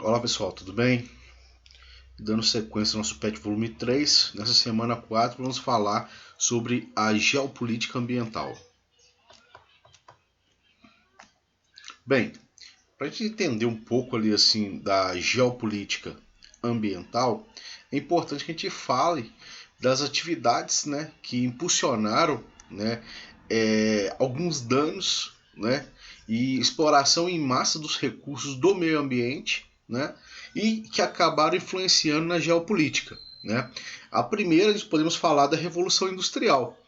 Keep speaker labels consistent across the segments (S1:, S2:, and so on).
S1: Olá pessoal, tudo bem? Dando sequência ao nosso PET volume 3, nessa semana 4 vamos falar sobre a geopolítica ambiental. Bem, para a gente entender um pouco ali assim da geopolítica ambiental, é importante que a gente fale das atividades, né, que impulsionaram, né, alguns danos, né, e exploração em massa dos recursos do meio ambiente, né, e que acabaram influenciando na geopolítica. Né? A primeira, nós podemos falar da Revolução Industrial.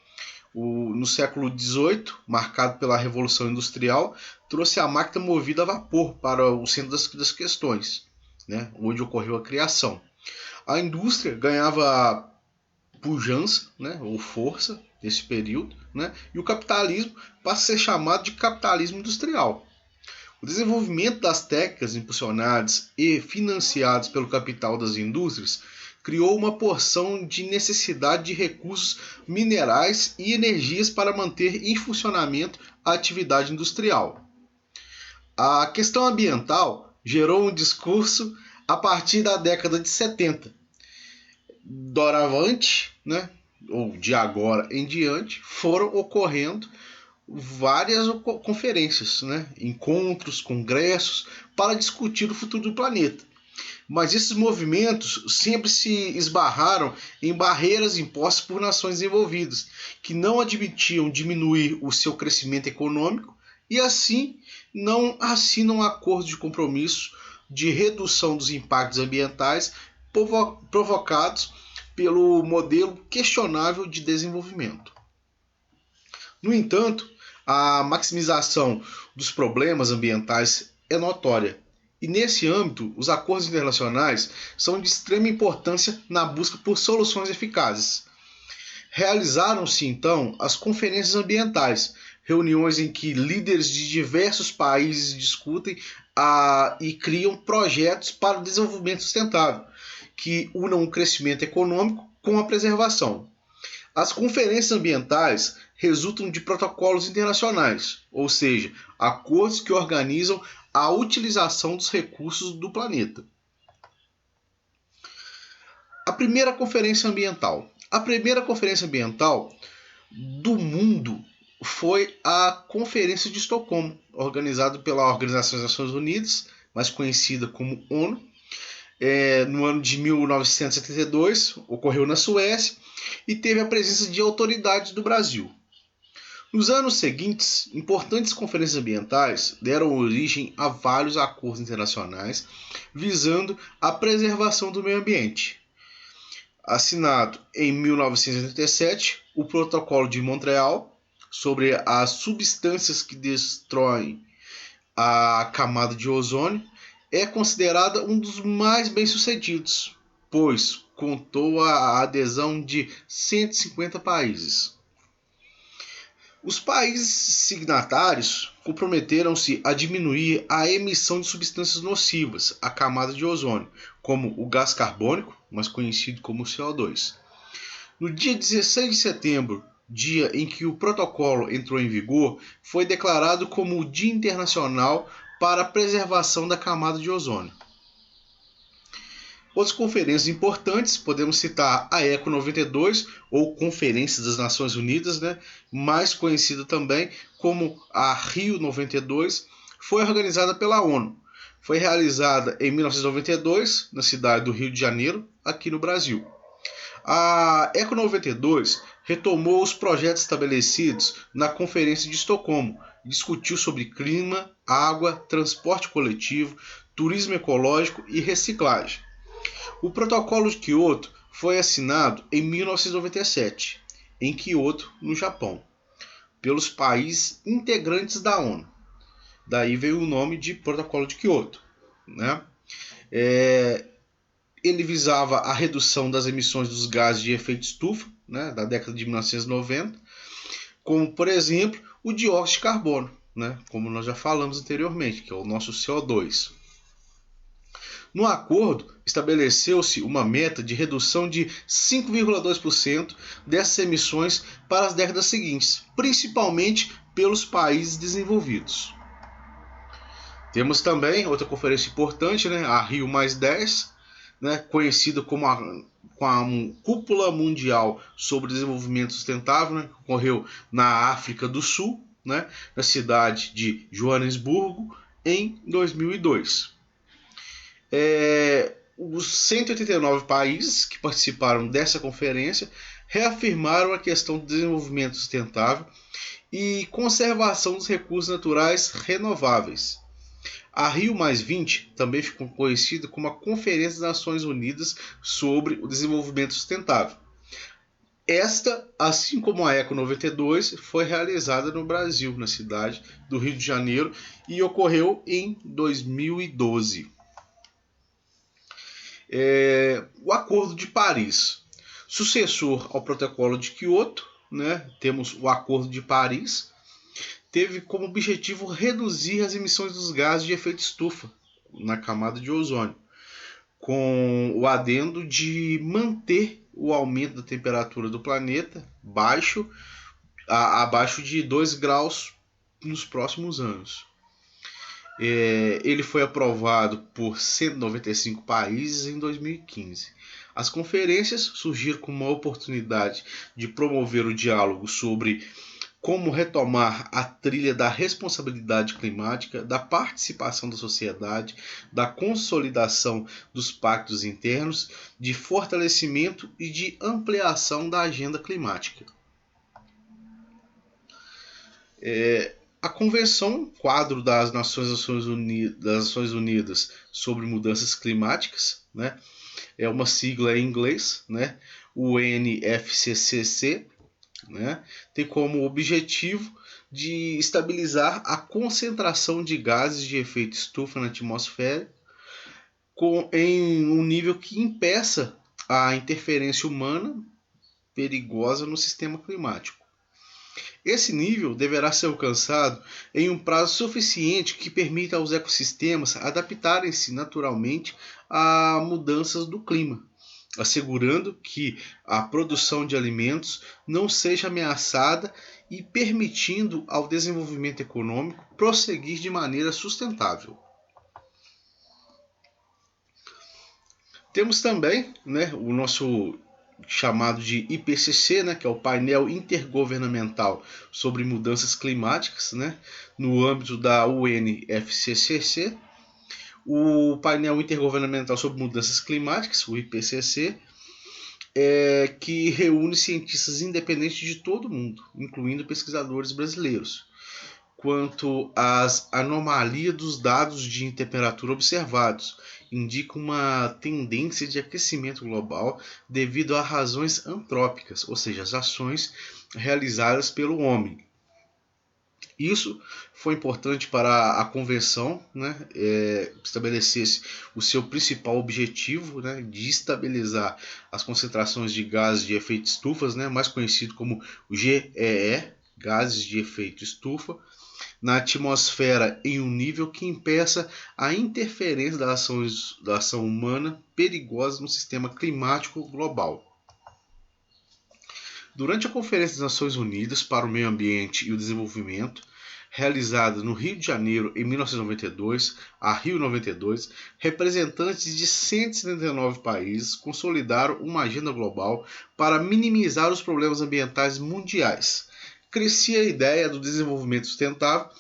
S1: No século XVIII, marcado pela Revolução Industrial, trouxe a máquina movida a vapor para o centro das questões, né? Onde ocorreu a criação. A indústria ganhava pujança, né? Ou força nesse período, né? E o capitalismo passa a ser chamado de capitalismo industrial. O desenvolvimento das técnicas impulsionadas e financiadas pelo capital das indústrias criou uma porção de necessidade de recursos minerais e energias para manter em funcionamento a atividade industrial. A questão ambiental gerou um discurso a partir da década de 70. Doravante, né, ou de agora em diante, foram ocorrendo várias conferências, né, encontros, congressos para discutir o futuro do planeta. Mas esses movimentos sempre se esbarraram em barreiras impostas por nações desenvolvidas, que não admitiam diminuir o seu crescimento econômico e assim não assinam acordos de compromisso de redução dos impactos ambientais provocados pelo modelo questionável de desenvolvimento. No entanto, a maximização dos problemas ambientais é notória. E nesse âmbito, os acordos internacionais são de extrema importância na busca por soluções eficazes. Realizaram-se então as conferências ambientais, reuniões em que líderes de diversos países discutem e criam projetos para o desenvolvimento sustentável, que unam o crescimento econômico com a preservação. As conferências ambientais resultam de protocolos internacionais, ou seja, acordos que organizam a utilização dos recursos do planeta. A primeira conferência ambiental. A primeira conferência ambiental do mundo foi a Conferência de Estocolmo, organizada pela Organização das Nações Unidas, mais conhecida como ONU. No ano de 1972, ocorreu na Suécia e teve a presença de autoridades do Brasil. Nos anos seguintes, importantes conferências ambientais deram origem a vários acordos internacionais visando a preservação do meio ambiente. Assinado em 1987, o Protocolo de Montreal sobre as substâncias que destroem a camada de ozônio é considerada um dos mais bem-sucedidos, pois contou a adesão de 150 países. Os países signatários comprometeram-se a diminuir a emissão de substâncias nocivas à camada de ozônio, como o gás carbônico, mais conhecido como CO2. No dia 16 de setembro, dia em que o protocolo entrou em vigor, foi declarado como o Dia Internacional para a Preservação da Camada de Ozônio. Outras conferências importantes, podemos citar a ECO 92, ou Conferência das Nações Unidas, né, mais conhecida também como a Rio 92, foi organizada pela ONU. Foi realizada em 1992, na cidade do Rio de Janeiro, aqui no Brasil. A ECO 92 retomou os projetos estabelecidos na Conferência de Estocolmo, discutiu sobre clima, água, transporte coletivo, turismo ecológico e reciclagem. O Protocolo de Kyoto foi assinado em 1997, em Kyoto, no Japão, pelos países integrantes da ONU. Daí veio o nome de Protocolo de Kyoto. Né? Ele visava a redução das emissões dos gases de efeito estufa, né, da década de 1990, como, por exemplo, o dióxido de carbono, né, como nós já falamos anteriormente, que é o nosso CO2. No acordo, estabeleceu-se uma meta de redução de 5,2% dessas emissões para as décadas seguintes, principalmente pelos países desenvolvidos. Temos também outra conferência importante, né, a Rio+10, né, conhecida como com a Cúpula Mundial sobre Desenvolvimento Sustentável, né, que ocorreu na África do Sul, né, na cidade de Joanesburgo, em 2002. Os 189 países que participaram dessa conferência reafirmaram a questão do desenvolvimento sustentável e conservação dos recursos naturais renováveis. A Rio+20 também ficou conhecida como a Conferência das Nações Unidas sobre o Desenvolvimento Sustentável. Esta, assim como a Eco 92, foi realizada no Brasil, na cidade do Rio de Janeiro, e ocorreu em 2012. O Acordo de Paris, sucessor ao Protocolo de Quioto, né? Temos o Acordo de Paris, teve como objetivo reduzir as emissões dos gases de efeito estufa na camada de ozônio, com o adendo de manter o aumento da temperatura do planeta abaixo de 2 graus nos próximos anos. Ele foi aprovado por 195 países em 2015. As conferências surgiram como uma oportunidade de promover o diálogo sobre como retomar a trilha da responsabilidade climática, da participação da sociedade, da consolidação dos pactos internos, de fortalecimento e de ampliação da agenda climática. A Convenção Quadro das Nações Unidas sobre Mudanças Climáticas, né, é uma sigla em inglês, né, UNFCCC, né, tem como objetivo de estabilizar a concentração de gases de efeito estufa na atmosfera em um nível que impeça a interferência humana perigosa no sistema climático. Esse nível deverá ser alcançado em um prazo suficiente que permita aos ecossistemas adaptarem-se naturalmente a mudanças do clima, assegurando que a produção de alimentos não seja ameaçada e permitindo ao desenvolvimento econômico prosseguir de maneira sustentável. Temos também, né, o nosso chamado de IPCC, né, que é o Painel Intergovernamental sobre Mudanças Climáticas, né, no âmbito da UNFCCC. O Painel Intergovernamental sobre Mudanças Climáticas, o IPCC, que reúne cientistas independentes de todo o mundo, incluindo pesquisadores brasileiros, quanto às anomalias dos dados de temperatura observados, indica uma tendência de aquecimento global devido a razões antrópicas, ou seja, as ações realizadas pelo homem. Isso foi importante para a convenção, né, estabelecesse o seu principal objetivo, né, de estabilizar as concentrações de gases de efeito estufa, né, mais conhecido como o GEE, gases de efeito estufa, na atmosfera em um nível que impeça a interferência da ação humana perigosa no sistema climático global. Durante a Conferência das Nações Unidas para o Meio Ambiente e o Desenvolvimento, realizada no Rio de Janeiro em 1992, a Rio 92, representantes de 179 países consolidaram uma agenda global para minimizar os problemas ambientais mundiais. Crescia a ideia do desenvolvimento sustentável,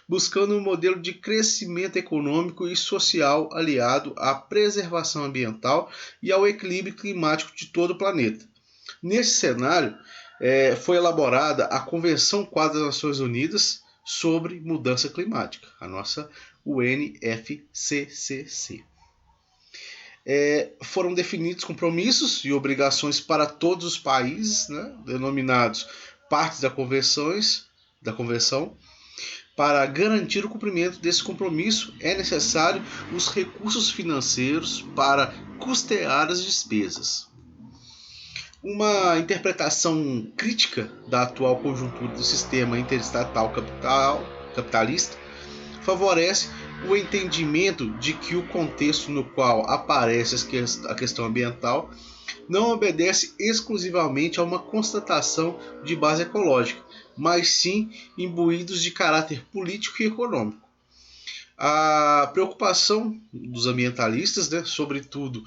S1: buscando um modelo de crescimento econômico e social aliado à preservação ambiental e ao equilíbrio climático de todo o planeta. Nesse cenário, foi elaborada a Convenção Quadro das Nações Unidas sobre Mudança Climática, a nossa UNFCCC. Foram definidos compromissos e obrigações para todos os países, né, denominados partes da convenção. Para garantir o cumprimento desse compromisso, é necessário os recursos financeiros para custear as despesas. Uma interpretação crítica da atual conjuntura do sistema interestatal capitalista favorece o entendimento de que o contexto no qual aparece a questão ambiental não obedece exclusivamente a uma constatação de base ecológica, mas sim imbuídos de caráter político e econômico. A preocupação dos ambientalistas, né, sobretudo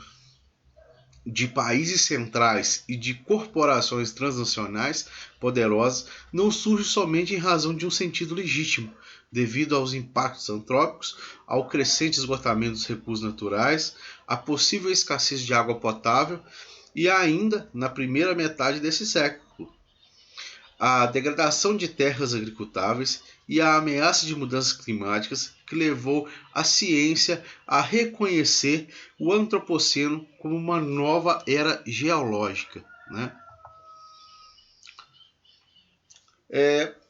S1: de países centrais e de corporações transnacionais poderosas, não surge somente em razão de um sentido legítimo, devido aos impactos antrópicos, ao crescente esgotamento dos recursos naturais, à possível escassez de água potável e ainda na primeira metade desse século, a degradação de terras agricultáveis e a ameaça de mudanças climáticas que levou a ciência a reconhecer o Antropoceno como uma nova era geológica, né?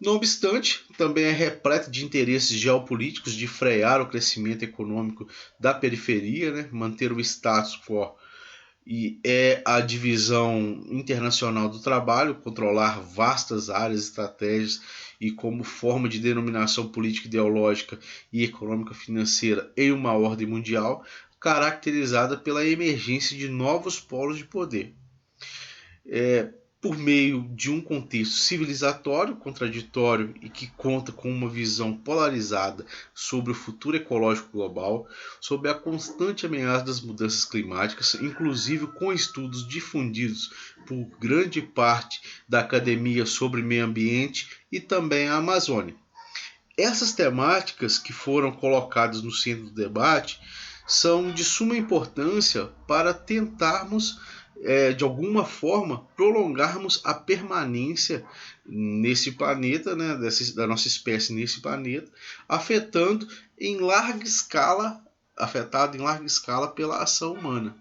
S1: Não obstante, também é repleto de interesses geopolíticos de frear o crescimento econômico da periferia, né? Manter o status quo e é a divisão internacional do trabalho, controlar vastas áreas estratégicas e como forma de denominação política, ideológica e econômica financeira em uma ordem mundial, caracterizada pela emergência de novos polos de poder. Por meio de um contexto civilizatório, contraditório e que conta com uma visão polarizada sobre o futuro ecológico global, sob a constante ameaça das mudanças climáticas, inclusive com estudos difundidos por grande parte da academia sobre meio ambiente e também a Amazônia. Essas temáticas que foram colocadas no centro do debate são de suma importância para tentarmos de alguma forma, prolongarmos a permanência nesse planeta, né, da nossa espécie nesse planeta, afetado em larga escala pela ação humana.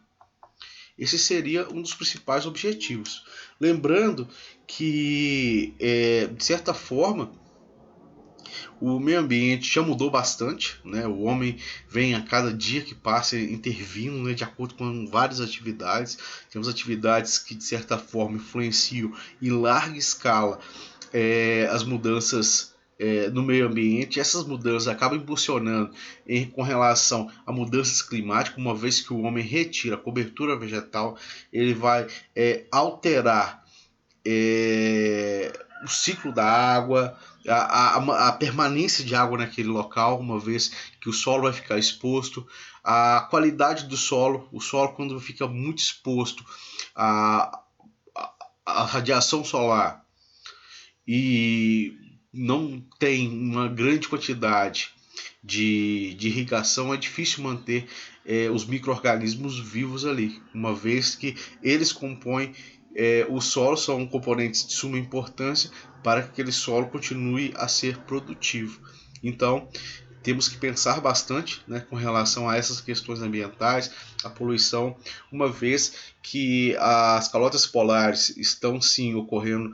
S1: Esse seria um dos principais objetivos. Lembrando que, de certa forma, o meio ambiente já mudou bastante, né? O homem vem a cada dia que passa intervindo, né, de acordo com várias atividades. Temos atividades que de certa forma influenciam em larga escala as mudanças no meio ambiente. Essas mudanças acabam impulsionando com relação a mudanças climáticas, uma vez que o homem retira a cobertura vegetal, ele vai alterar o ciclo da água, a permanência de água naquele local, uma vez que o solo vai ficar exposto, a qualidade do solo, o solo quando fica muito exposto à radiação solar e não tem uma grande quantidade de irrigação, é difícil manter os micro-organismos vivos ali, uma vez que eles compõem o solo, são componentes de suma importância para que aquele solo continue a ser produtivo. Então, temos que pensar bastante, né, com relação a essas questões ambientais, a poluição, uma vez que as calotas polares estão sim ocorrendo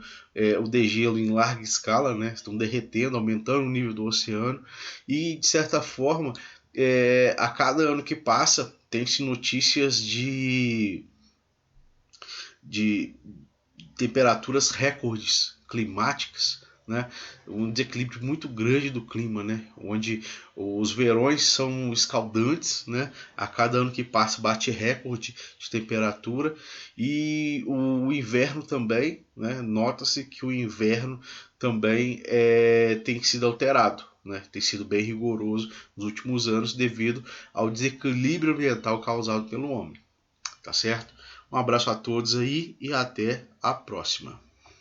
S1: o degelo em larga escala, né, estão derretendo, aumentando o nível do oceano e, de certa forma, a cada ano que passa, tem-se notícias de temperaturas recordes climáticas, né? Um desequilíbrio muito grande do clima, né? Onde os verões são escaldantes, né? A cada ano que passa bate recorde de temperatura e o inverno também, né? Nota-se que o inverno também tem sido alterado, né? Tem sido bem rigoroso nos últimos anos devido ao desequilíbrio ambiental causado pelo homem, tá certo? Um abraço a todos aí e até a próxima.